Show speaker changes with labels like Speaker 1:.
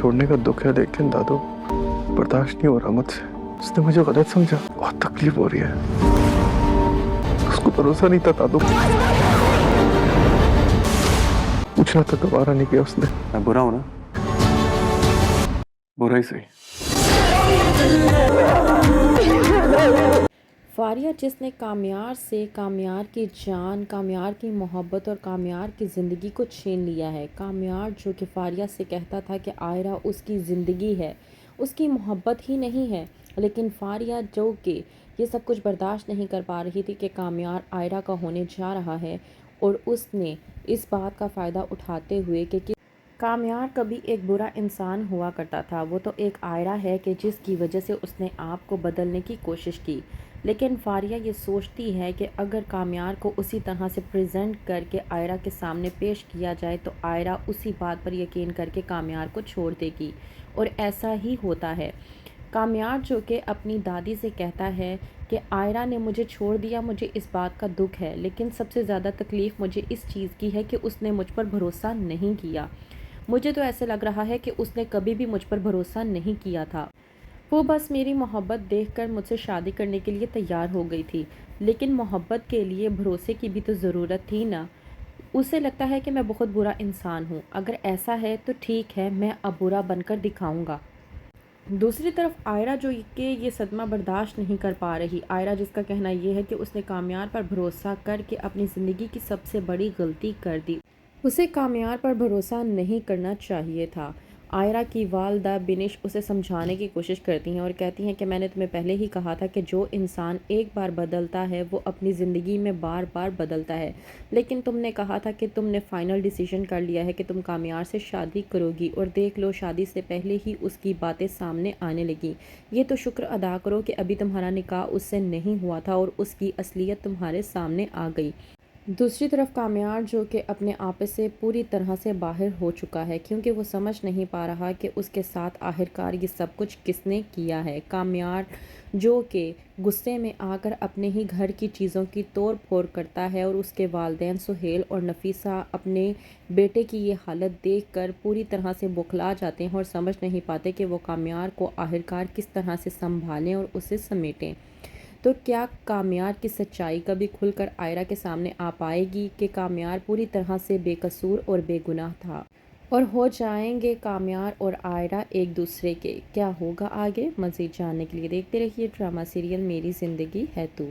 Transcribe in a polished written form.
Speaker 1: छोड़ने का दुख है, लेकिन दादू बर्दाश्त नहीं हो रहा मुझसे। उसने मुझे गलत समझा, बहुत तकलीफ हो रही है। उसको भरोसा नहीं था दादू, पूछना था दोबारा नहीं किया उसने। मैं बुरा हूं ना, बुरा ही सही।
Speaker 2: फारिया, जिसने कामयार से कामयार की जान, कामयार की मोहब्बत और कामयार की ज़िंदगी को छीन लिया है। कामयार जो कि फारिया से कहता था कि आयरा उसकी ज़िंदगी है, उसकी मोहब्बत ही नहीं है, लेकिन फारिया जो कि ये सब कुछ बर्दाश्त नहीं कर पा रही थी कि कामयार आयरा का होने जा रहा है, और उसने इस बात का फ़ायदा उठाते हुए कि कामयार कभी एक बुरा इंसान हुआ करता था, वो तो एक आयरा है कि जिसकी वजह से उसने आप को बदलने की कोशिश की। लेकिन फारिया ये सोचती है कि अगर कामयार को उसी तरह से प्रेजेंट करके आयरा के सामने पेश किया जाए तो आयरा उसी बात पर यकीन करके कामयार को छोड़ देगी, और ऐसा ही होता है। कामयार जो कि अपनी दादी से कहता है कि आयरा ने मुझे छोड़ दिया, मुझे इस बात का दुख है, लेकिन सबसे ज़्यादा तकलीफ़ मुझे इस चीज़ की है कि उसने मुझ पर भरोसा नहीं किया। मुझे तो ऐसे लग रहा है कि उसने कभी भी मुझ पर भरोसा नहीं किया था। वो बस मेरी मोहब्बत देखकर मुझसे शादी करने के लिए तैयार हो गई थी, लेकिन मोहब्बत के लिए भरोसे की भी तो ज़रूरत थी ना। उसे लगता है कि मैं बहुत बुरा इंसान हूँ। अगर ऐसा है तो ठीक है, मैं अब बुरा बनकर दिखाऊंगा। दूसरी तरफ आयरा जो कि ये सदमा बर्दाश्त नहीं कर पा रही, आयरा जिसका कहना ये है कि उसने कामयार पर भरोसा करके अपनी ज़िंदगी की सबसे बड़ी गलती कर दी, उसे कामयार पर भरोसा नहीं करना चाहिए था। आयरा की वालदा बिनिश उसे समझाने की कोशिश करती हैं और कहती हैं कि मैंने तुम्हें पहले ही कहा था कि जो इंसान एक बार बदलता है वो अपनी ज़िंदगी में बार बार बदलता है, लेकिन तुमने कहा था कि तुमने फ़ाइनल डिसीजन कर लिया है कि तुम कामयार से शादी करोगी, और देख लो शादी से पहले ही उसकी बातें सामने आने लगी। ये तो शुक्र अदा करो कि अभी तुम्हारा निकाह उससे नहीं हुआ था और उसकी असलियत तुम्हारे सामने आ गई। दूसरी तरफ कामयार जो कि अपने आपे से पूरी तरह से बाहर हो चुका है, क्योंकि वो समझ नहीं पा रहा कि उसके साथ आखिरकार ये सब कुछ किसने किया है। कामयार जो कि गुस्से में आकर अपने ही घर की चीज़ों की तोड़ फोड़ करता है, और उसके वालिदैन सुहेल और नफीसा अपने बेटे की ये हालत देखकर पूरी तरह से बौखला जाते हैं और समझ नहीं पाते कि वो कामयार को आखिरकार किस तरह से संभालें और उसे समेटें। तो क्या कामयार की सच्चाई कभी खुलकर आयरा के सामने आ पाएगी कि कामयार पूरी तरह से बेकसूर और बेगुनाह था, और हो जाएंगे कामयार और आयरा एक दूसरे के? क्या होगा आगे? मज़ीद जानने के लिए देखते रहिए ड्रामा सीरियल मेरी ज़िंदगी है तू।